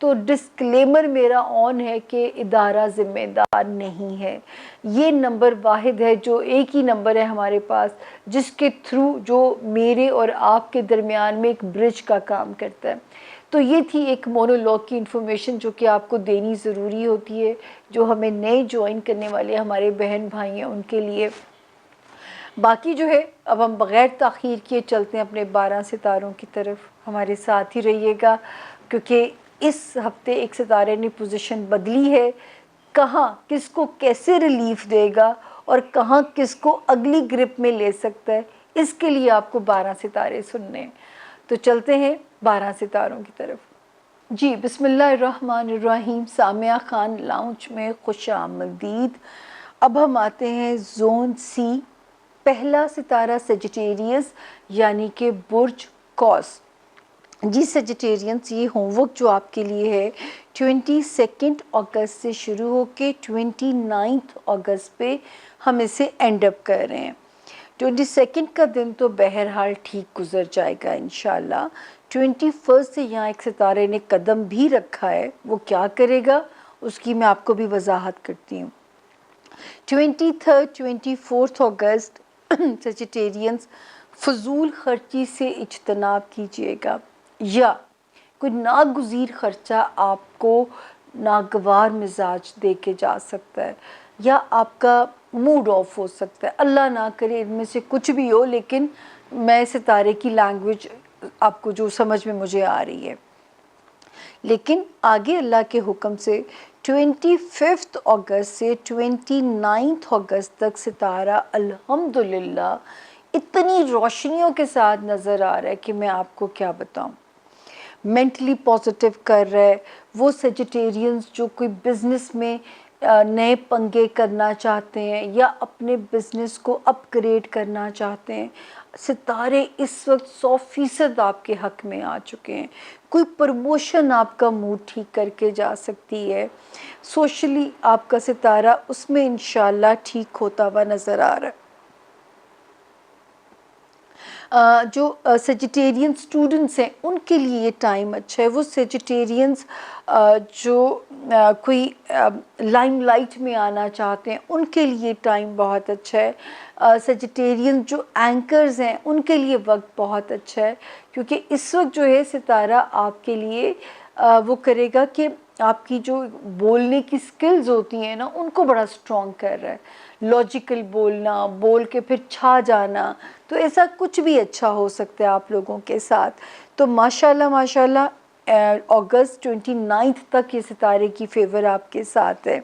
تو ڈسکلیمر میرا آن ہے کہ ادارہ ذمہ دار نہیں ہے. یہ نمبر واحد ہے، جو ایک ہی نمبر ہے ہمارے پاس جس کے تھرو جو میرے اور آپ کے درمیان میں ایک برج کا کام کرتا ہے. تو یہ تھی ایک مونولوگ کی انفارمیشن جو کہ آپ کو دینی ضروری ہوتی ہے، جو ہمیں نئے جوائن کرنے والے ہمارے بہن بھائی ہیں ان کے لیے. باقی جو ہے اب ہم بغیر تاخیر کیے چلتے ہیں اپنے 12 ستاروں کی طرف. ہمارے ساتھ ہی رہیے گا کیونکہ اس ہفتے ایک ستارے نے پوزیشن بدلی ہے. کہاں کس کو کیسے ریلیف دے گا اور کہاں کس کو اگلی گرپ میں لے سکتا ہے، اس کے لیے آپ کو 12 ستارے سننے ہیں. تو چلتے ہیں 12 ستاروں کی طرف. جی بسم اللہ الرحمن الرحیم. سامیہ خان لاؤنج میں خوش آمدید. اب ہم آتے ہیں زون سی. پہلا ستارہ سیجیٹیریس یعنی کہ برج قوس. جی سیجیٹیرینس، یہ ہوم ورک جو آپ کے لیے ہے 22 اگست سے شروع ہو کے 29 اگست پہ ہم اسے اینڈ اپ کر رہے ہیں. 22 کا دن تو بہرحال ٹھیک گزر جائے گا انشاءاللہ. 21 سے یہاں ایک ستارے نے قدم بھی رکھا ہے. وہ کیا کرے گا اس کی میں آپ کو بھی وضاحت کرتی ہوں. 24 اگست سیجیٹیرینس فضول خرچی سے اجتناب کیجیے گا، یا کوئی ناگزیر خرچہ آپ کو ناگوار مزاج دے کے جا سکتا ہے، یا آپ کا موڈ آف ہو سکتا ہے. اللہ نہ کرے ان میں سے کچھ بھی ہو، لیکن میں ستارے کی لینگویج آپ کو جو سمجھ میں مجھے آ رہی ہے. لیکن آگے اللہ کے حکم سے 25 اگست سے 29 اگست تک ستارہ الحمدللہ اتنی روشنیوں کے ساتھ نظر آ رہا ہے کہ میں آپ کو کیا بتاؤں. مینٹلی پازیٹیو کر رہا ہے. وہ سیجیٹیرینس جو کوئی بزنس میں نئے پنگے کرنا چاہتے ہیں یا اپنے بزنس کو اپ گریڈ کرنا چاہتے ہیں، ستارے اس وقت 100% آپ کے حق میں آ چکے ہیں. کوئی پروموشن آپ کا موڈ ٹھیک کر کے جا سکتی ہے. سوشلی آپ کا ستارہ اس میں انشاءاللہ ٹھیک ہوتا ہوا نظر آ رہا ہے. جو سیجیٹیرین اسٹوڈنٹس ہیں ان کے لیے یہ ٹائم اچھا ہے. وہ سیجیٹیرینس جو کوئی لائم لائٹ میں آنا چاہتے ہیں ان کے لیے ٹائم بہت اچھا ہے. سیجیٹیرین جو اینکرز ہیں ان کے لیے وقت بہت اچھا ہے، کیونکہ اس وقت جو ہے ستارہ آپ کے لیے وہ کرے گا کہ آپ کی جو بولنے کی سکلز ہوتی ہیں نا ان کو بڑا سٹرونگ کر رہا ہے. لاجیکل بولنا، بول کے پھر چھا جانا، تو ایسا کچھ بھی اچھا ہو سکتا ہے آپ لوگوں کے ساتھ. تو ماشاءاللہ ماشاءاللہ اگست 29 تک یہ ستارے کی فیور آپ کے ساتھ ہے.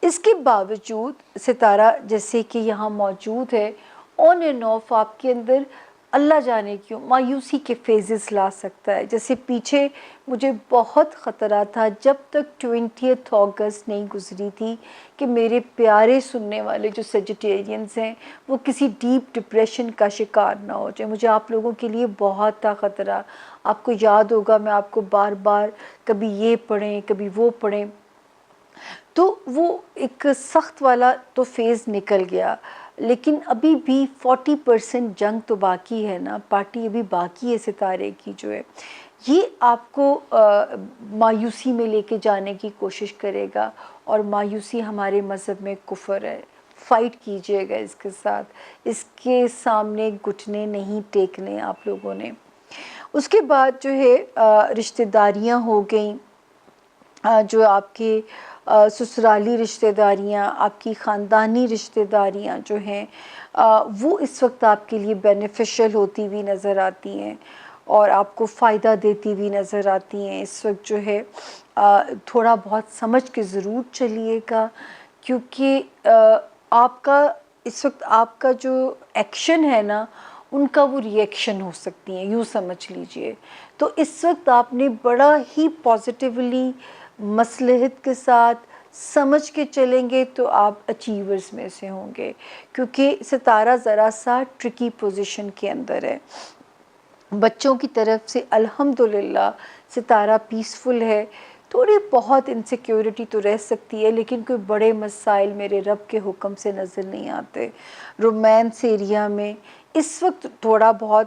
اس کے باوجود ستارہ جیسے کہ یہاں موجود ہے آن اینڈ آف آپ کے اندر اللہ جانے کیوں مایوسی کے فیزز لا سکتا ہے. جیسے پیچھے مجھے بہت خطرہ تھا جب تک 20 اگست نہیں گزری تھی کہ میرے پیارے سننے والے جو سیجیٹیرینز ہیں وہ کسی ڈیپ ڈپریشن کا شکار نہ ہو جائے. مجھے آپ لوگوں کے لیے بہت تھا خطرہ. آپ کو یاد ہوگا میں آپ کو بار بار کبھی یہ پڑھیں کبھی وہ پڑھیں. تو وہ ایک سخت والا تو فیز نکل گیا، لیکن ابھی بھی 40% جنگ تو باقی ہے نا. پارٹی ابھی باقی ہے ستارے کی جو ہے، یہ آپ کو مایوسی میں لے کے جانے کی کوشش کرے گا. اور مایوسی ہمارے مذہب میں کفر ہے. فائٹ کیجئے گا اس کے ساتھ، اس کے سامنے گھٹنے نہیں ٹیکنے آپ لوگوں نے. اس کے بعد جو ہے رشتہ داریاں ہو گئیں، جو آپ کے سسرالی رشتہ داریاں، آپ کی خاندانی رشتہ داریاں جو ہیں وہ اس وقت آپ کے لیے بینیفیشل ہوتی ہوئی نظر آتی ہیں اور آپ کو فائدہ دیتی ہوئی نظر آتی ہیں. اس وقت جو ہے تھوڑا بہت سمجھ کے ضرور چلیے گا، کیونکہ آپ کا اس وقت آپ کا جو ایکشن ہے نا ان کا وہ ری ایکشن ہو سکتی ہیں، یوں سمجھ لیجئے. تو اس وقت آپ نے بڑا ہی پازیٹیولی مصلحت کے ساتھ سمجھ کے چلیں گے تو آپ اچیورز میں سے ہوں گے، کیونکہ ستارہ ذرا سا ٹرکی پوزیشن کے اندر ہے. بچوں کی طرف سے الحمدللہ ستارہ پیسفل ہے. تھوڑی بہت انسیکیورٹی تو رہ سکتی ہے، لیکن کوئی بڑے مسائل میرے رب کے حکم سے نظر نہیں آتے. رومانس ایریا میں اس وقت تھوڑا بہت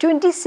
22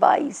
22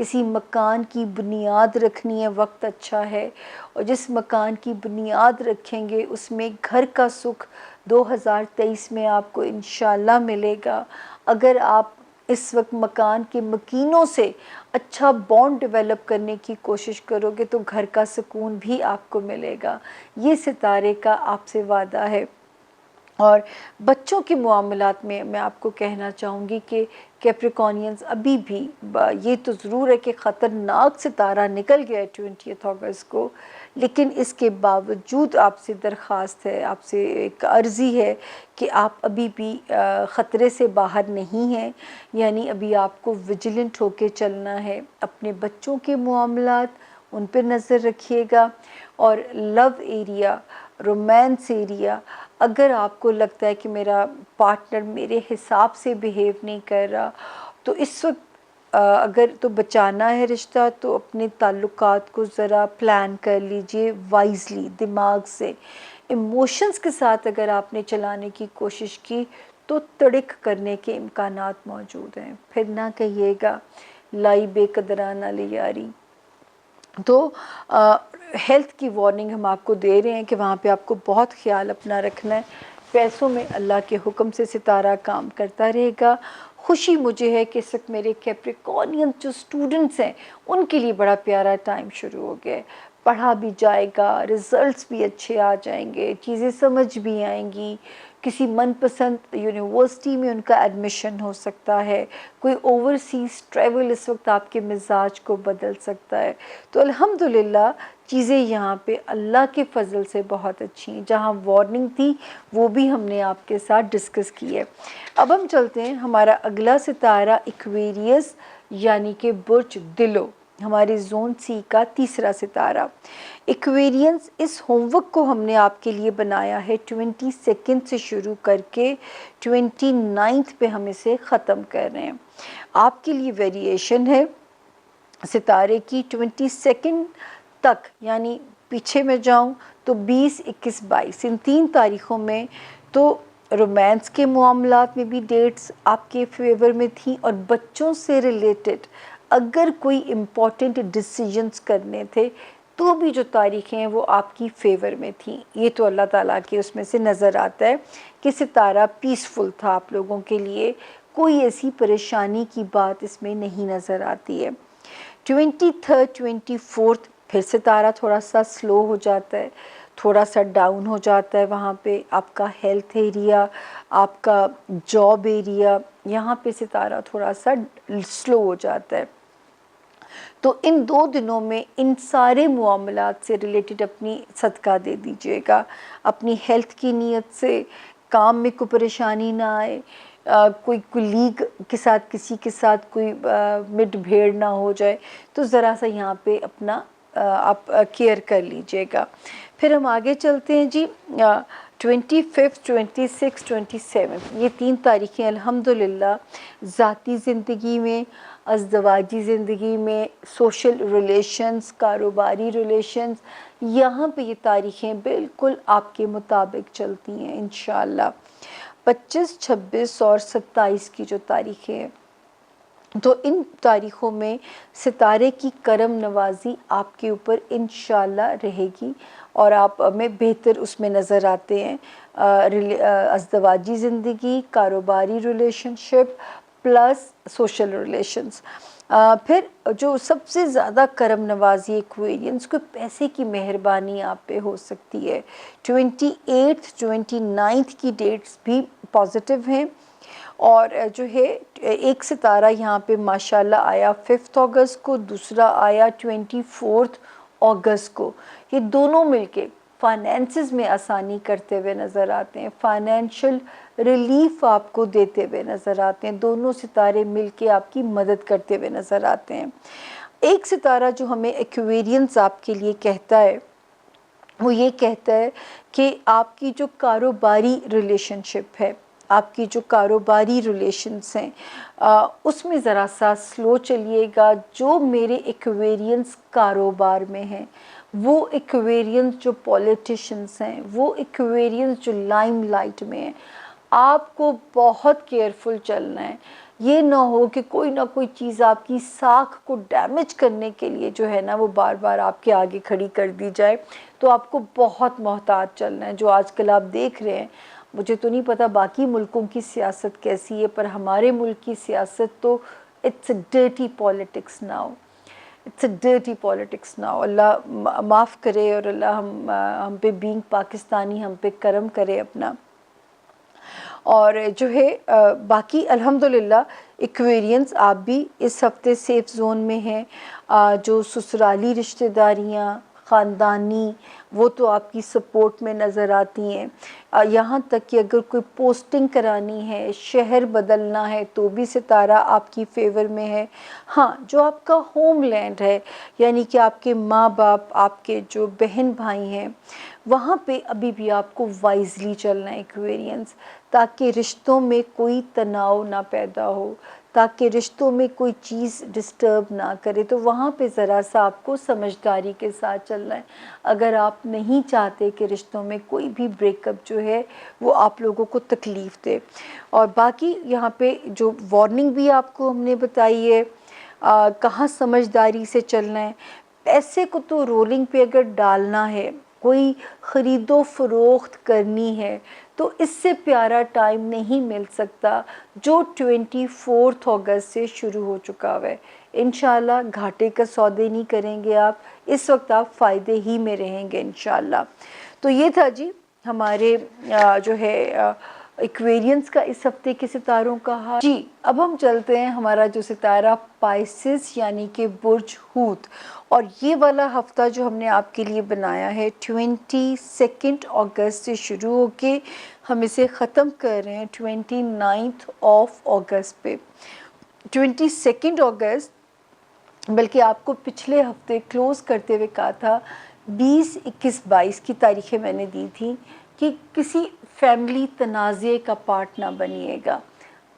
کسی مکان کی بنیاد رکھنی ہے وقت اچھا ہے، اور جس مکان کی بنیاد رکھیں گے اس میں گھر کا سکھ 2023 میں آپ کو انشاءاللہ ملے گا۔ اگر آپ اس وقت مکان کے مکینوں سے اچھا بانڈ ڈیولپ کرنے کی کوشش کرو گے تو گھر کا سکون بھی آپ کو ملے گا، یہ ستارے کا آپ سے وعدہ ہے۔ اور بچوں کے معاملات میں میں آپ کو کہنا چاہوں گی کہ کیپریکونینز ابھی بھی یہ تو ضرور ہے کہ خطرناک ستارہ نکل گیا ہے 20 اگست کو، لیکن اس کے باوجود آپ سے درخواست ہے، آپ سے ایک عرضی ہے کہ آپ ابھی بھی خطرے سے باہر نہیں ہیں، یعنی ابھی آپ کو ویجیلنٹ ہو کے چلنا ہے۔ اپنے بچوں کے معاملات ان پہ نظر رکھیے گا، اور لو ایریا، رومانس ایریا، اگر آپ کو لگتا ہے کہ میرا پارٹنر میرے حساب سے بیہیو نہیں کر رہا تو اس وقت اگر تو بچانا ہے رشتہ تو اپنے تعلقات کو ذرا پلان کر لیجئے وائزلی، دماغ سے۔ ایموشنز کے ساتھ اگر آپ نے چلانے کی کوشش کی تو تڑک کرنے کے امکانات موجود ہیں۔ پھر نہ کہیے گا لائی بے قدرانہ لیاری۔ تو ہیلتھ کی وارننگ ہم آپ کو دے رہے ہیں کہ وہاں پہ آپ کو بہت خیال اپنا رکھنا ہے۔ پیسوں میں اللہ کے حکم سے ستارہ کام کرتا رہے گا۔ خوشی مجھے ہے کہ اس وقت میرے کیپریکونین جو اسٹوڈنٹس ہیں ان کے لیے بڑا پیارا ٹائم شروع ہو گیا ہے، پڑھا بھی جائے گا، ریزلٹس بھی اچھے آ جائیں گے، چیزیں سمجھ بھی آئیں گی، کسی من پسند یونیورسٹی میں ان کا ایڈمیشن ہو سکتا ہے، کوئی اوورسیز ٹریول اس وقت آپ کے مزاج کو بدل سکتا ہے۔ تو الحمدللہ چیزیں یہاں پہ اللہ کے فضل سے بہت اچھی ہیں۔ جہاں وارننگ تھی وہ بھی ہم نے آپ کے ساتھ ڈسکس کی ہے۔ اب ہم چلتے ہیں ہمارا اگلا ستارہ ایکویریس یعنی کہ برج دلو، ہماری زون سی کا تیسرا ستارہ۔ ایکویرینس اس ہوم ورک کو ہم نے آپ کے لیے بنایا ہے 22 سے شروع کر کے 29 پہ ہم اسے ختم کر رہے ہیں۔ آپ کے لیے ویریشن ہے ستارے کی 22 تک، یعنی پیچھے میں جاؤں تو 20، 21، 22 ان 3 تاریخوں میں تو رومانس کے معاملات میں بھی ڈیٹس آپ کے فیور میں تھیں، اور بچوں سے ریلیٹڈ اگر کوئی امپورٹنٹ ڈیسیجنز کرنے تھے تو بھی جو تاریخیں ہیں وہ آپ کی فیور میں تھیں۔ یہ تو اللہ تعالیٰ کے اس میں سے نظر آتا ہے کہ ستارہ پیسفل تھا آپ لوگوں کے لیے، کوئی ایسی پریشانی کی بات اس میں نہیں نظر آتی ہے۔ 23، 24 پھر ستارہ تھوڑا سا سلو ہو جاتا ہے، تھوڑا سا ڈاؤن ہو جاتا ہے۔ وہاں پہ آپ کا ہیلتھ ایریا، آپ کا جاب ایریا، یہاں پہ ستارہ تھوڑا سا سلو ہو جاتا ہے۔ تو ان 2 دنوں میں ان سارے معاملات سے ریلیٹڈ اپنی صدقہ دے دیجیے گا، اپنی ہیلتھ کی نیت سے، کام میں کوئی پریشانی نہ آئے، کوئی کولیگ کے ساتھ کسی کے ساتھ کوئی مڈ بھیڑ نہ ہو جائے، تو ذرا سا یہاں پہ اپنا آپ کیئر کر لیجیے گا۔ پھر ہم آگے چلتے ہیں جی 25، 26، 27 یہ 3 تاریخیں الحمدللہ ذاتی زندگی میں، ازدواجی زندگی میں، سوشل ریلیشنز، کاروباری ریلیشنز، یہاں پہ یہ تاریخیں بالکل آپ کے مطابق چلتی ہیں انشاءاللہ۔ 25، 26 اور 27 کی جو تاریخیں ہیں تو ان تاریخوں میں ستارے کی کرم نوازی آپ کے اوپر انشاءاللہ رہے گی، اور آپ میں بہتر اس میں نظر آتے ہیں۔ ازدواجی زندگی، کاروباری ریلیشن شپ پلس سوشل ریلیشنز۔ پھر جو سب سے زیادہ کرم نوازی ایکویرینس کو پیسے کی مہربانی آپ پہ ہو سکتی ہے۔ 28، 29 کی ڈیٹس بھی پازیٹیو ہیں، اور جو ہے ایک ستارہ یہاں پہ ماشاءاللہ آیا 5 اگست کو، دوسرا آیا 24 اگست کو۔ یہ دونوں مل کے فائنینسز میں آسانی کرتے ہوئے نظر آتے ہیں، فائنینشل ریلیف آپ کو دیتے ہوئے نظر آتے ہیں، دونوں ستارے مل کے آپ کی مدد کرتے ہوئے نظر آتے ہیں۔ ایک ستارہ جو ہمیں ایکویرینس آپ کے لیے کہتا ہے وہ یہ کہتا ہے کہ آپ کی جو کاروباری ریلیشن شپ ہے، آپ کی جو کاروباری ریلیشنز ہیں اس میں ذرا سا سلو چلیے گا۔ جو میرے ایکویرینس کاروبار میں ہیں، وہ ایکویرینس جو پولیٹیشنز ہیں، وہ ایکویرینس جو لائم لائٹ میں ہیں، آپ کو بہت کیئرفل چلنا ہے۔ یہ نہ ہو کہ کوئی نہ کوئی چیز آپ کی ساکھ کو ڈیمیج کرنے کے لیے جو ہے نا وہ بار بار آپ کے آگے کھڑی کر دی جائے. تو آپ کو بہت محتاط چلنا ہے. جو آج کل آپ دیکھ رہے ہیں، مجھے تو نہیں پتا باقی ملکوں کی سیاست کیسی ہے، پر ہمارے ملک کی سیاست تو it's a dirty politics now. It's a dirty politics now. اللہ معاف کرے، اور اللہ ہم پہ بینگ پاکستانی ہم پہ کرم کرے اپنا. اور جو ہے باقی الحمدللہ ایکویرینس آپ بھی اس ہفتے سیف زون میں ہیں. جو سسرالی رشتہ داریاں، خاندانی، وہ تو آپ کی سپورٹ میں نظر آتی ہیں. یہاں تک کہ اگر کوئی پوسٹنگ کرانی ہے، شہر بدلنا ہے، تو بھی ستارہ آپ کی فیور میں ہے. ہاں، جو آپ کا ہوم لینڈ ہے، یعنی کہ آپ کے ماں باپ، آپ کے جو بہن بھائی ہیں، وہاں پہ ابھی بھی آپ کو وائزلی چلنا ہے ایکویرینس، تاکہ رشتوں میں کوئی تناؤ نہ پیدا ہو، تاکہ رشتوں میں کوئی چیز ڈسٹرب نہ کرے. تو وہاں پہ ذرا سا آپ کو سمجھداری کے ساتھ چلنا ہے. اگر آپ نہیں چاہتے کہ رشتوں میں کوئی بھی بریک اپ جو ہے وہ آپ لوگوں کو تکلیف دے. اور باقی یہاں پہ جو وارننگ بھی آپ کو ہم نے بتائی ہے، کہاں سمجھداری سے چلنا ہے. پیسے کو تو رولنگ پہ اگر ڈالنا ہے، کوئی خرید و فروخت کرنی ہے، تو اس سے پیارا ٹائم نہیں مل سکتا جو 24 اگست سے شروع ہو چکا ہے. انشاءاللہ گھاٹے کا سودے نہیں کریں گے آپ، اس وقت آپ فائدے ہی میں رہیں گے انشاءاللہ. تو یہ تھا جی ہمارے جو ہے ایکویرینس کا اس ہفتے کے ستاروں کا حال. جی اب ہم چلتے ہیں ہمارا جو ستارہ پائسس یعنی کہ برج حوت. اور یہ والا ہفتہ جو ہم نے آپ کے لیے بنایا ہے 22 اگست سے شروع ہو کے ہم اسے ختم کر رہے ہیں 29 اگست پہ. 22 اگست، بلکہ آپ کو پچھلے ہفتے کلوز کرتے ہوئے کہا تھا 20، 21، 22 کی تاریخیں میں نے دی تھی کہ کسی فیملی تنازع کا پارٹ نہ بنیے گا.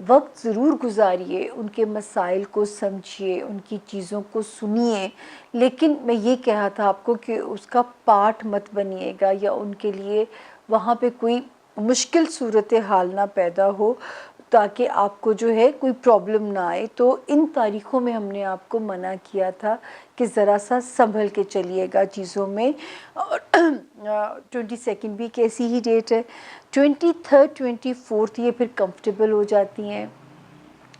وقت ضرور گزاریے، ان کے مسائل کو سمجھیے، ان کی چیزوں کو سنیے، لیکن میں یہ کہا تھا آپ کو کہ اس کا پارٹ مت بنیے گا، یا ان کے لیے وہاں پہ کوئی مشکل صورتحال نہ پیدا ہو، تاکہ آپ کو جو ہے کوئی پرابلم نہ آئے. تو ان تاریخوں میں ہم نے آپ کو منع کیا تھا کہ ذرا سا سنبھل کے چلیے گا چیزوں میں. اور 22 بھی ایک ایسی ہی ڈیٹ ہے. 23، 24 یہ پھر کمفرٹیبل ہو جاتی ہیں.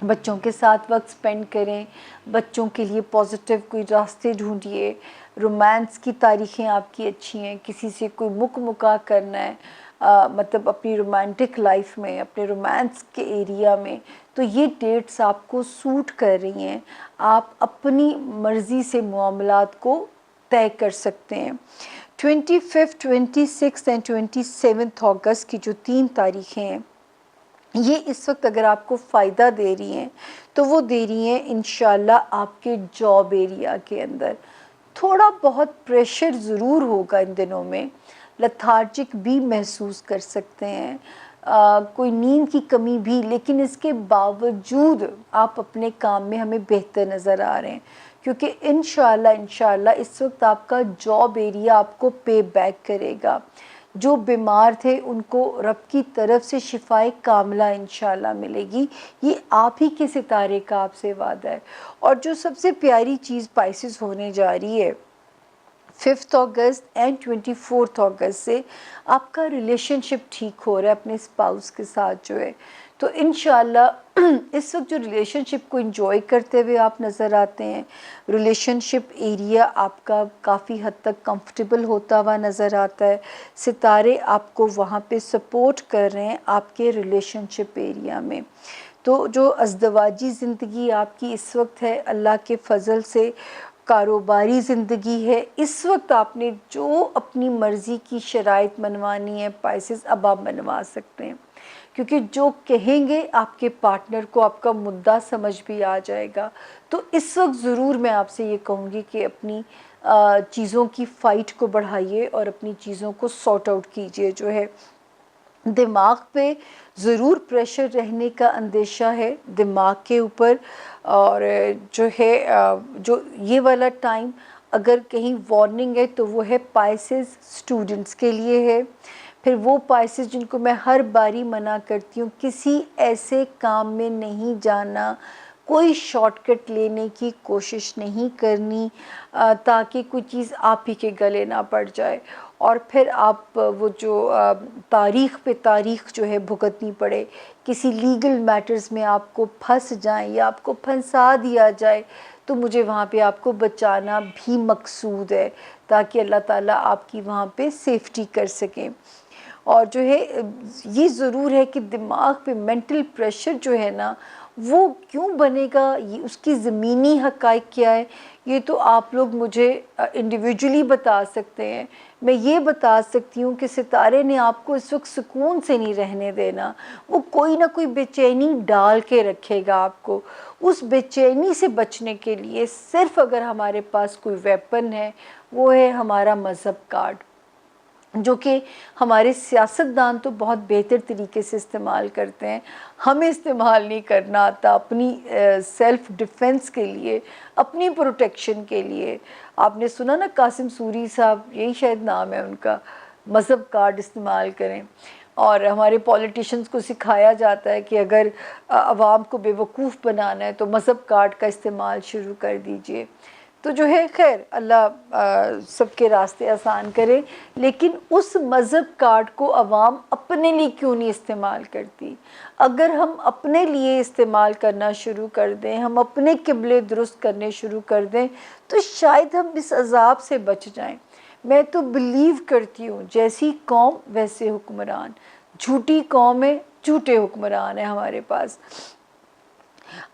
بچوں کے ساتھ وقت سپینڈ کریں، بچوں کے لیے پازیٹیو کوئی راستے ڈھونڈیے. رومانس کی تاریخیں آپ کی اچھی ہیں، کسی سے کوئی مکاح کرنا ہے، مطلب اپنی رومانٹک لائف میں، اپنے رومانس کے ایریا میں، تو یہ ڈیٹس آپ کو سوٹ کر رہی ہیں. آپ اپنی مرضی سے معاملات کو طے کر سکتے ہیں. 25، 26 اور 27 اگست کی جو 3 تاریخیں ہیں، یہ اس وقت اگر آپ کو فائدہ دے رہی ہیں تو وہ دے رہی ہیں انشاءاللہ آپ کے جاب ایریا کے اندر. تھوڑا بہت پریشر ضرور ہوگا ان دنوں میں، لتھارجک بھی محسوس کر سکتے ہیں، کوئی نیند کی کمی بھی، لیکن اس کے باوجود آپ اپنے کام میں ہمیں بہتر نظر آ رہے ہیں، کیونکہ انشاءاللہ اس وقت آپ کا جاب ایریا آپ کو پے بیک کرے گا. جو بیمار تھے ان کو رب کی طرف سے شفائے کاملہ انشاءاللہ ملے گی. یہ آپ ہی کے ستارے کا آپ سے وعدہ ہے. اور جو سب سے پیاری چیز پائسس ہونے جا رہی ہے 5 اگست اور 24 اگست سے، آپ کا ریلیشن شپ ٹھیک ہو رہا ہے اپنے اسپاؤس کے ساتھ جو ہے. تو انشاءاللہ اس وقت جو ریلیشن شپ کو انجوائے کرتے ہوئے آپ نظر آتے ہیں، ریلیشن شپ ایریا آپ کا کافی حد تک کمفرٹیبل ہوتا ہوا نظر آتا ہے. ستارے آپ کو وہاں پہ سپورٹ کر رہے ہیں آپ کے ریلیشن شپ ایریا میں. تو جو ازدواجی زندگی آپ کی اس وقت ہے، اللہ کے فضل سے کاروباری زندگی ہے، اس وقت آپ نے جو اپنی مرضی کی شرائط منوانی ہے پائسس، اب آپ منوا سکتے ہیں، کیونکہ جو کہیں گے آپ کے پارٹنر کو آپ کا مدعا سمجھ بھی آ جائے گا. تو اس وقت ضرور میں آپ سے یہ کہوں گی کہ اپنی چیزوں کی فائٹ کو بڑھائیے اور اپنی چیزوں کو سارٹ آؤٹ کیجئے. جو ہے دماغ پہ ضرور پریشر رہنے کا اندیشہ ہے دماغ کے اوپر، اور جو ہے جو یہ والا ٹائم اگر کہیں وارننگ ہے تو وہ ہے پائسس اسٹوڈنٹس کے لیے ہے. پھر وہ پائسز جن کو میں ہر باری منع کرتی ہوں کسی ایسے کام میں نہیں جانا، کوئی شارٹ کٹ لینے کی کوشش نہیں کرنی تاکہ کوئی چیز آپ ہی کے گلے نہ پڑ جائے اور پھر آپ وہ جو تاریخ پہ تاریخ جو ہے بھگتنی پڑے، کسی لیگل میٹرز میں آپ کو پھنس جائیں یا آپ کو پھنسا دیا جائے، تو مجھے وہاں پہ آپ کو بچانا بھی مقصود ہے تاکہ اللہ تعالیٰ آپ کی وہاں پہ سیفٹی کر سکیں۔ اور جو ہے یہ ضرور ہے کہ دماغ پہ مینٹل پریشر جو ہے نا وہ کیوں بنے گا، یہ اس کی زمینی حقائق کیا ہے، یہ تو آپ لوگ مجھے انڈیویجولی بتا سکتے ہیں۔ میں یہ بتا سکتی ہوں کہ ستارے نے آپ کو اس وقت سکون سے نہیں رہنے دینا، وہ کوئی نہ کوئی بے چینی ڈال کے رکھے گا آپ کو۔ اس بے چینی سے بچنے کے لیے صرف اگر ہمارے پاس کوئی ویپن ہے وہ ہے ہمارا مذہب کارڈ، جو کہ ہمارے سیاستدان تو بہت بہتر طریقے سے استعمال کرتے ہیں، ہمیں استعمال نہیں کرنا آتا اپنی سیلف ڈیفنس کے لیے، اپنی پروٹیکشن کے لیے۔ آپ نے سنا نا قاسم سوری صاحب، یہی شاید نام ہے ان کا، مذہب کارڈ استعمال کریں۔ اور ہمارے پولیٹیشنز کو سکھایا جاتا ہے کہ اگر عوام کو بے وقوف بنانا ہے تو مذہب کارڈ کا استعمال شروع کر دیجئے۔ تو جو ہے خیر اللہ سب کے راستے آسان کرے، لیکن اس مذہب کارڈ کو عوام اپنے لیے کیوں نہیں استعمال کرتی؟ اگر ہم اپنے لیے استعمال کرنا شروع کر دیں، ہم اپنے قبلے درست کرنے شروع کر دیں تو شاید ہم اس عذاب سے بچ جائیں۔ میں تو بلیو کرتی ہوں جیسی قوم ویسے حکمران، جھوٹی قوم ہے جھوٹے حکمران ہیں ہمارے پاس۔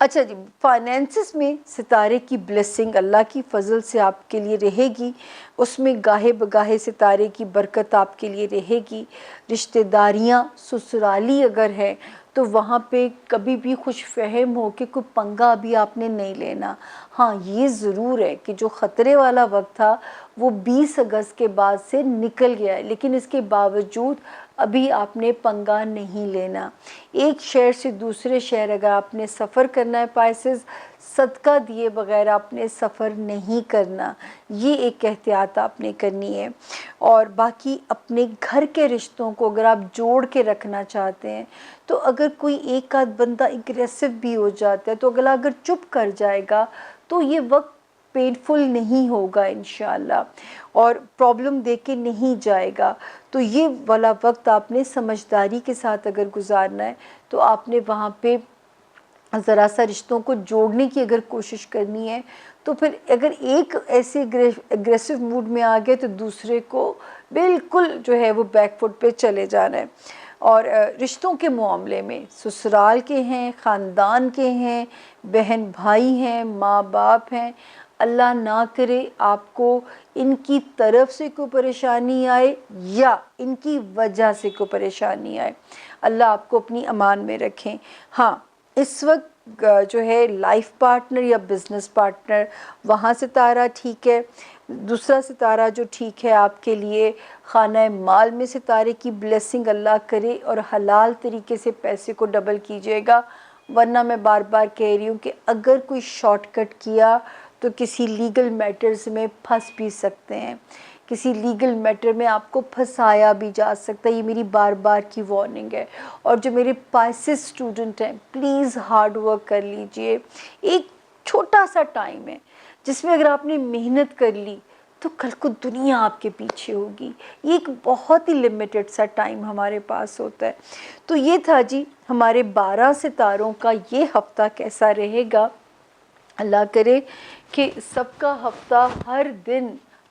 اچھا جی، فائنینسز میں ستارے کی بلیسنگ اللہ کی فضل سے آپ کے لیے رہے گی، اس میں گاہے بگاہے ستارے کی برکت آپ کے لیے رہے گی۔ رشتہ داریاں سسرالی اگر ہے تو وہاں پہ کبھی بھی خوش فہم ہو کہ کوئی پنگا ابھی آپ نے نہیں لینا۔ ہاں یہ ضرور ہے کہ جو خطرے والا وقت تھا وہ 20 اگست کے بعد سے نکل گیا ہے، لیکن اس کے باوجود ابھی آپ نے پنگا نہیں لینا۔ ایک شہر سے دوسرے شہر اگر آپ نے سفر کرنا ہے پائسز، صدقہ دیے بغیر آپ نے سفر نہیں کرنا، یہ ایک احتیاط آپ نے کرنی ہے۔ اور باقی اپنے گھر کے رشتوں کو اگر آپ جوڑ کے رکھنا چاہتے ہیں تو اگر کوئی ایک آدھ بندہ اگریسو بھی ہو جاتا ہے تو اگلا اگر چپ کر جائے گا تو یہ وقت پینفل نہیں ہوگا انشاءاللہ، اور پرابلم دے کے نہیں جائے گا۔ تو یہ والا وقت آپ نے سمجھداری کے ساتھ اگر گزارنا ہے تو آپ نے وہاں پہ ذرا سا رشتوں کو جوڑنے کی اگر کوشش کرنی ہے تو پھر اگر ایک ایسے اگریسو موڈ میں آ گئے تو دوسرے کو بالکل جو ہے وہ بیک فٹ پہ چلے جانا ہے۔ اور رشتوں کے معاملے میں سسرال کے ہیں، خاندان کے ہیں، بہن بھائی ہیں، ماں باپ ہیں، اللہ نہ کرے آپ کو ان کی طرف سے کوئی پریشانی آئے یا ان کی وجہ سے کوئی پریشانی آئے، اللہ آپ کو اپنی امان میں رکھیں۔ ہاں اس وقت جو ہے لائف پارٹنر یا بزنس پارٹنر، وہاں ستارہ ٹھیک ہے۔ دوسرا ستارہ جو ٹھیک ہے آپ کے لیے، خانہ مال میں ستارے کی بلیسنگ اللہ کرے اور حلال طریقے سے پیسے کو ڈبل کیجیے گا، ورنہ میں بار بار کہہ رہی ہوں کہ اگر کوئی شارٹ کٹ کیا تو کسی لیگل میٹرز میں پھنس بھی سکتے ہیں، کسی لیگل میٹر میں آپ کو پھنسایا بھی جا سکتا ہے، یہ میری بار بار کی وارننگ ہے۔ اور جو میرے پائسز اسٹوڈنٹ ہیں پلیز ہارڈ ورک کر لیجئے، ایک چھوٹا سا ٹائم ہے جس میں اگر آپ نے محنت کر لی تو کل کو دنیا آپ کے پیچھے ہوگی، یہ ایک بہت ہی لمیٹڈ سا ٹائم ہمارے پاس ہوتا ہے۔ تو یہ تھا جی ہمارے 12 ستاروں کا یہ ہفتہ کیسا رہے گا۔ اللہ کرے کہ سب کا ہفتہ ہر دن،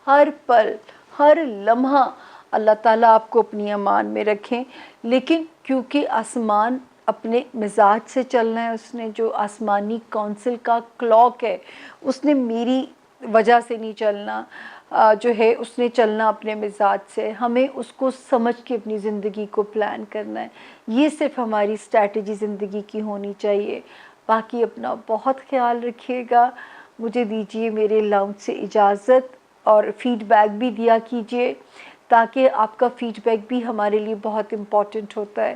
ہر پل، ہر لمحہ اللہ تعالیٰ آپ کو اپنی امان میں رکھیں۔ لیکن کیونکہ آسمان اپنے مزاج سے چلنا ہے، اس نے جو آسمانی کونسل کا کلاک ہے اس نے میری وجہ سے نہیں چلنا، جو ہے اس نے چلنا اپنے مزاج سے، ہمیں اس کو سمجھ کے اپنی زندگی کو پلان کرنا ہے۔ یہ صرف ہماری اسٹریٹجی زندگی کی ہونی چاہیے۔ باقی اپنا بہت خیال رکھیے گا۔ مجھے دیجیے میرے لاؤنج سے اجازت، اور فیڈ بیک بھی دیا کیجیے تاکہ آپ کا فیڈ بیک بھی ہمارے لیے بہت امپورٹنٹ ہوتا ہے۔